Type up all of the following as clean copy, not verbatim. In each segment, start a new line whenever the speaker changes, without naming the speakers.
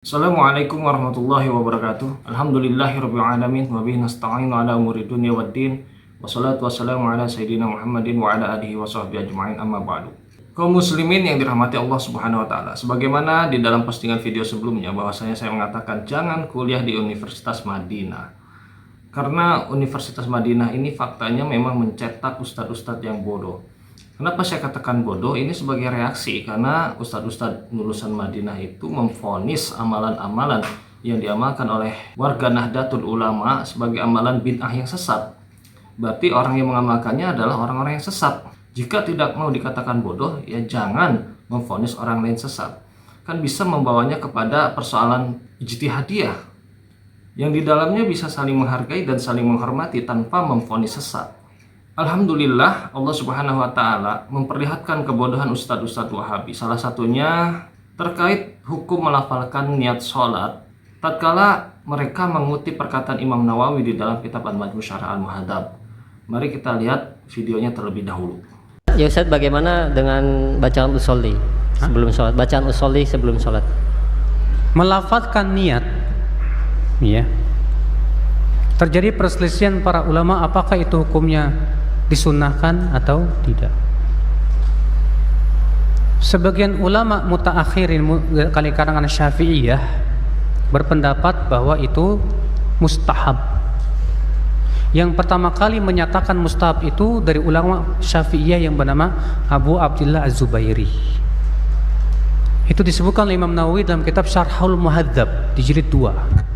Assalamualaikum warahmatullahi wabarakatuh. Alhamdulillahirabbil alamin wa bihi nasta'inu ala umuri dunya waddin. Wassalatu wassalamu ala sayyidina Muhammadin wa ala alihi wa sahbihi ajma'in, amma ba'du. Kaum muslimin yang dirahmati Allah Subhanahu wa taala. Sebagaimana di dalam postingan video sebelumnya bahwasanya saya mengatakan jangan kuliah di Universitas Madinah. Karena Universitas Madinah ini faktanya memang mencetak ustadz-ustadz yang bodoh. Kenapa saya katakan bodoh? Ini sebagai reaksi karena ustadz-ustadz lulusan Madinah itu memvonis amalan-amalan yang diamalkan oleh warga Nahdlatul Ulama sebagai amalan bid'ah yang sesat. Berarti orang yang mengamalkannya adalah orang-orang yang sesat. Jika tidak mau dikatakan bodoh, ya jangan memvonis orang lain sesat. Kan bisa membawanya kepada persoalan ijtihadiyah yang di dalamnya bisa saling menghargai dan saling menghormati tanpa memvonis sesat. Alhamdulillah Allah Subhanahu wa taala memperlihatkan kebodohan ustadz-ustadz Wahabi. Salah satunya terkait hukum melafalkan niat sholat tatkala mereka mengutip perkataan Imam Nawawi di dalam kitab Al-Majmu' Syarah Al-Muhadzab. Mari kita lihat videonya terlebih dahulu.
Ya Ustaz, bagaimana dengan bacaan usolli sebelum sholat? Bacaan usolli sebelum sholat.
Melafadzkan niat, ya. Terjadi perselisihan para ulama apakah itu hukumnya disunnahkan atau tidak. Sebagian ulama mutaakhirin kali kalangan Syafi'iyah berpendapat bahwa itu mustahab. Yang pertama kali menyatakan mustahab itu dari ulama Syafi'iyah yang bernama Abu Abdillah Az-Zubairi. Itu disebutkan oleh Imam Nawawi dalam kitab Syarhul Muhadzab di jilid 2.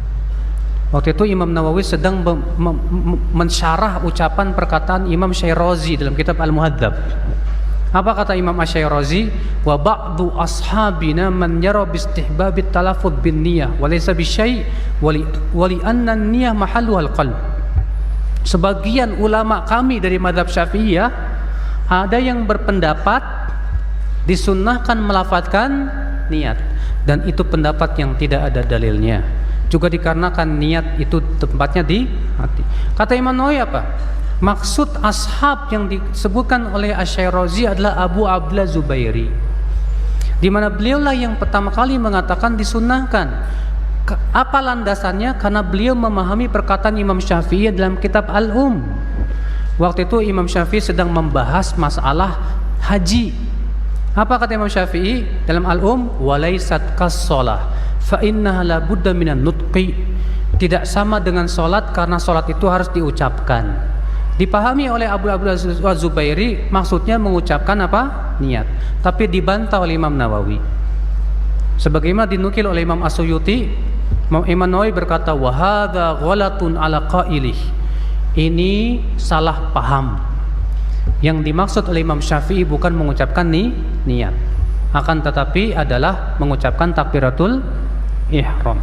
Waktu itu Imam Nawawi sedang mensyarah ucapan perkataan Imam Syairazi dalam kitab Al-Muhadzab. Apa kata Imam Syairazi? Wa ba'du ashabina man yara bi istihbabit talaffuz bin niyyah wa laysa bi syai' wa li anna an-niyyah mahalluha al-qalb. Sebagian ulama kami dari mazhab Syafi'iyah ada yang berpendapat disunnahkan melafadzkan niat, dan itu pendapat yang tidak ada dalilnya. Juga dikarenakan niat itu tempatnya di hati. Kata Imam Nawawi apa? Maksud ashab yang disebutkan oleh Asy-Syairazi adalah Abu Abdullah Zubairi, di mana beliaulah yang pertama kali mengatakan disunnahkan. Apa landasannya? Karena beliau memahami perkataan Imam Syafi'i dalam kitab Al-Um. Waktu itu Imam Syafi'i sedang membahas masalah haji. Apa kata Imam Syafi'i dalam Al-Um? Walaysat kas-shalah fa innaha la budda minan nutqi. Tidak sama dengan solat karena solat itu harus diucapkan. Dipahami oleh Abu Abdullah Az-Zubairi maksudnya mengucapkan apa? Niat. Tapi dibantah oleh Imam Nawawi. Sebagaimana dinukil oleh Imam As-Suyuti, Imam Nawawi berkata wa hadza ghalatun ala qailih. Ini salah paham. Yang dimaksud oleh Imam Syafi'i bukan mengucapkan niat, akan tetapi adalah mengucapkan takbiratul ihram.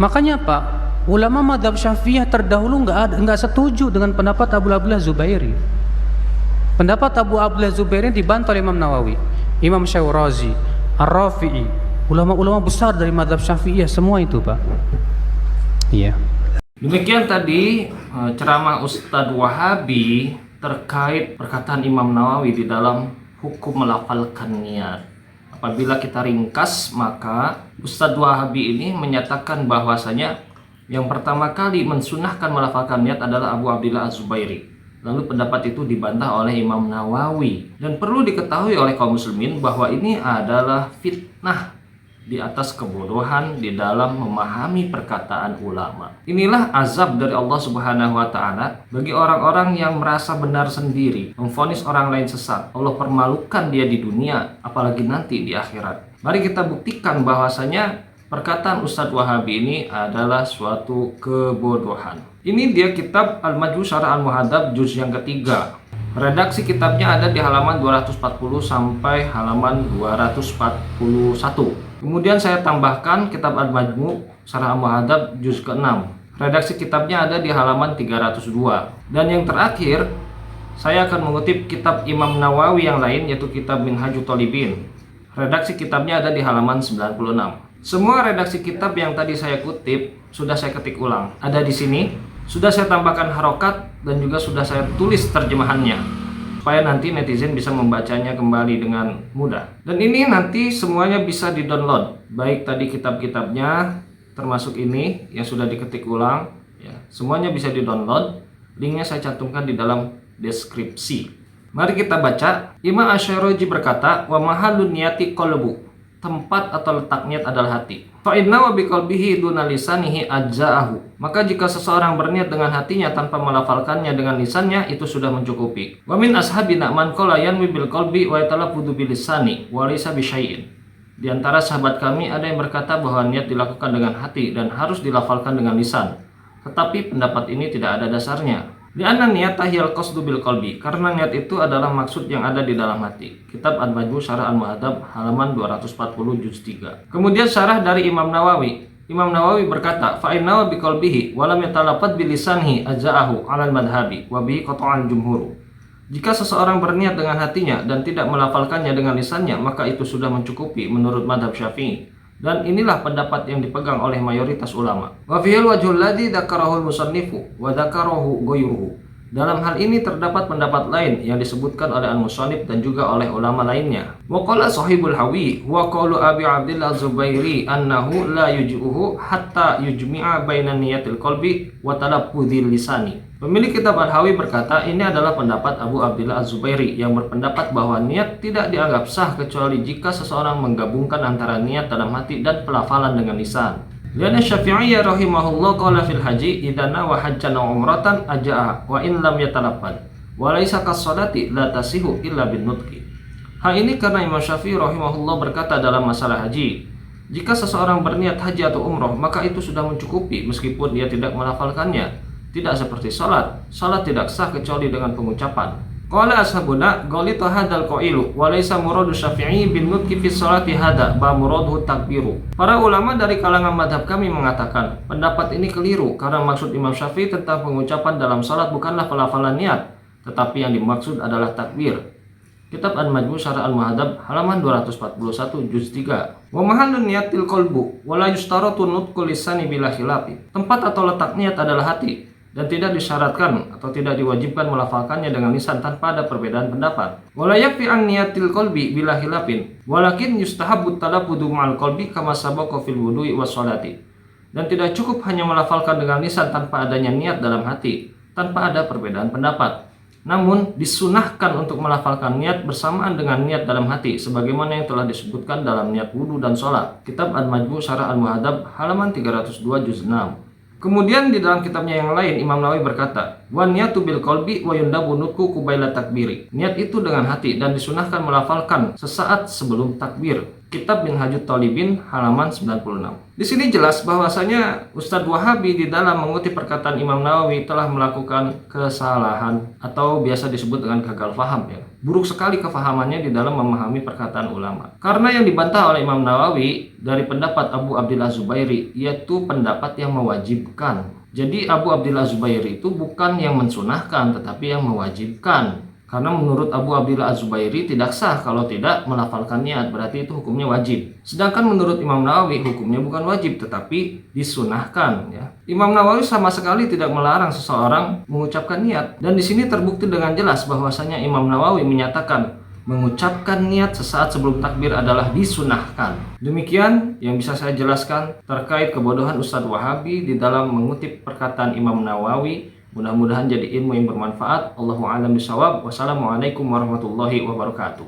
Makanya Pak, ulama mazhab Syafi'iyah terdahulu enggak setuju dengan pendapat Abu Abdullah Zubairi. Pendapat Abu Abdullah Zubairi dibantah oleh Imam Nawawi, Imam Syairazi, Ar-Rafi'i, ulama-ulama besar dari mazhab Syafi'iyah semua itu, Pak. Iya.
Demikian tadi ceramah Ustadz Wahabi terkait perkataan Imam Nawawi di dalam hukum melafalkan niat. Apabila kita ringkas, maka Ustadz Wahabi ini menyatakan bahwasanya yang pertama kali mensunahkan melafalkan niat adalah Abu Abdillah Az-Zubairi. Lalu pendapat itu dibantah oleh Imam Nawawi. Dan perlu diketahui oleh kaum muslimin bahwa ini adalah fitnah di atas kebodohan di dalam memahami perkataan ulama. Inilah azab dari Allah Subhanahu wa taala bagi orang-orang yang merasa benar sendiri, memvonis orang lain sesat. Allah permalukan dia di dunia, apalagi nanti di akhirat. Mari kita buktikan bahwasanya perkataan Ustadz Wahabi ini adalah suatu kebodohan. Ini dia kitab Al-Majmu' Syarah Al-Muhadzab juz yang ketiga. Redaksi kitabnya ada di halaman 240 sampai halaman 241. Kemudian saya tambahkan kitab Al-Majmu' Syarah Al-Muhadzab juz ke-6. Redaksi kitabnya ada di halaman 302. Dan yang terakhir, saya akan mengutip kitab Imam Nawawi yang lain, yaitu kitab Minhajut Thalibin. Redaksi kitabnya ada di halaman 96. Semua redaksi kitab yang tadi saya kutip sudah saya ketik ulang. Ada di sini, sudah saya tambahkan harokat dan juga sudah saya tulis terjemahannya. supaya nanti netizen bisa membacanya kembali dengan mudah. Dan ini nanti semuanya bisa di-download, baik tadi kitab-kitabnya termasuk ini yang sudah diketik ulang ya, semuanya bisa di-download. Linknya saya cantumkan di dalam deskripsi. Mari kita baca. Imam Asy-Syaraji berkata, wa mahallun niyati qalbu, tempat atau letak niat adalah hati. Fa inna wa biqalbihi duna lisanihi ajza'ahu, maka jika seseorang berniat dengan hatinya tanpa melafalkannya dengan lisannya, itu sudah mencukupi. Wa min ashabina man qala yanwi bil qalbi wa yatalaffudu bil lisani wa laysa bi syai'in. Di antara sahabat kami ada yang berkata bahwa niat dilakukan dengan hati dan harus dilafalkan dengan lisan. Tetapi pendapat ini tidak ada dasarnya. Li'anna niyata hiyal qasdu bil qalbi, karena niat itu adalah maksud yang ada di dalam hati. Kitab Al-Majmu' Syarah Al-Muhadzab halaman 240 juz 3. Kemudian syarah dari Imam Nawawi. Imam Nawawi berkata, fa inna bi qalbihi wa lam yatalafat bi lisanihi ajza'ahu 'ala al-madhhabi wa bihi qata'an jumhur. Jika seseorang berniat dengan hatinya dan tidak melafalkannya dengan lisannya, maka itu sudah mencukupi menurut mazhab Syafi'i. Dan inilah pendapat yang dipegang oleh mayoritas ulama. Wa fihil wajhul ladzi dzakarahu al-musannifu wa dzakarahu ghayruhu. Dalam hal ini terdapat pendapat lain yang disebutkan oleh al-musannif dan juga oleh ulama lainnya. Wa qala sahibul hawi wa qaulu Abi Abdillah Zubairi annahu la yuj'uhu hatta yujmi'a bainan niyatil qalbi wa talaffuzil lisani. Pemilik kitab Al-Hawi berkata, ini adalah pendapat Abu Abdillah Az-Zubairi yang berpendapat bahwa niat tidak dianggap sah kecuali jika seseorang menggabungkan antara niat dalam hati dan pelafalan dengan lisan. Lianna Syafi'iyya rahimahullah qala fil haji idza nawa hajjan aw umratan ajaa wa in lam yatalaffad wa laysa kas-shalati la tasihu illa bin nutqi. Hal ini karena Imam Syafi'i rahimahullah berkata dalam masalah haji, jika seseorang berniat haji atau umroh maka itu sudah mencukupi meskipun dia tidak melafalkannya. Tidak seperti salat. Salat tidak sah kecuali dengan pengucapan. Qala ashabuna ghalita hadzal qailu wa laysa muradu Syafi'i bin nutqi fi sholati hadza ba muraduhu takbiru. Para ulama dari kalangan mazhab kami mengatakan pendapat ini keliru karena maksud Imam Syafi'i tentang pengucapan dalam salat bukanlah pelafalan niat, tetapi yang dimaksud adalah takbir. Kitab Al-Majmu' Syarah Al-Muhadzab halaman 241 juz 3. Wa mahallun niyatil qalbu wa la yustaratu nutqul lisani bila khilafi. Tempat atau letak niat adalah hati dan tidak disyaratkan atau tidak diwajibkan melafalkannya dengan lisan tanpa ada perbedaan pendapat. Wala yakfi an niyatil qalbi bila khilafin, walakin yustahabbu talaffudu ma'al qalbi kama sabaqa fil wudu'i was sholati. Dan tidak cukup hanya melafalkan dengan lisan tanpa adanya niat dalam hati, tanpa ada perbedaan pendapat. Namun disunahkan untuk melafalkan niat bersamaan dengan niat dalam hati sebagaimana yang telah disebutkan dalam niat wudu dan sholat. Kitab Al-Majmu' Syarah Al-Muhadzab halaman 302 juz 6. Kemudian di dalam kitabnya yang lain Imam Nawawi berkata, wa niyatu bil qalbi wa yundabu nutqu qabla takbiri. Niat itu dengan hati dan disunahkan melafalkan sesaat sebelum takbir. Kitab Minhajut Thalibin halaman 96. Di sini jelas bahwasanya Ustadz Wahabi di dalam mengutip perkataan Imam Nawawi telah melakukan kesalahan atau biasa disebut dengan gagal faham ya. Buruk sekali kefahamannya di dalam memahami perkataan ulama. Karena yang dibantah oleh Imam Nawawi dari pendapat Abu Abdillah Zubairi yaitu pendapat yang mewajibkan. Jadi Abu Abdillah Zubairi itu bukan yang mensunahkan tetapi yang mewajibkan. Karena menurut Abu Abdillah Az-Zubairi tidak sah kalau tidak melafalkan niat, berarti itu hukumnya wajib. Sedangkan menurut Imam Nawawi hukumnya bukan wajib tetapi disunahkan ya. Imam Nawawi sama sekali tidak melarang seseorang mengucapkan niat dan di sini terbukti dengan jelas bahwasanya Imam Nawawi menyatakan mengucapkan niat sesaat sebelum takbir adalah disunahkan. Demikian yang bisa saya jelaskan terkait kebodohan Ustadz Wahabi di dalam mengutip perkataan Imam Nawawi. Mudah-mudahan jadi ilmu yang bermanfaat. Allahu a'lam bishawab. Wassalamualaikum warahmatullahi wabarakatuh.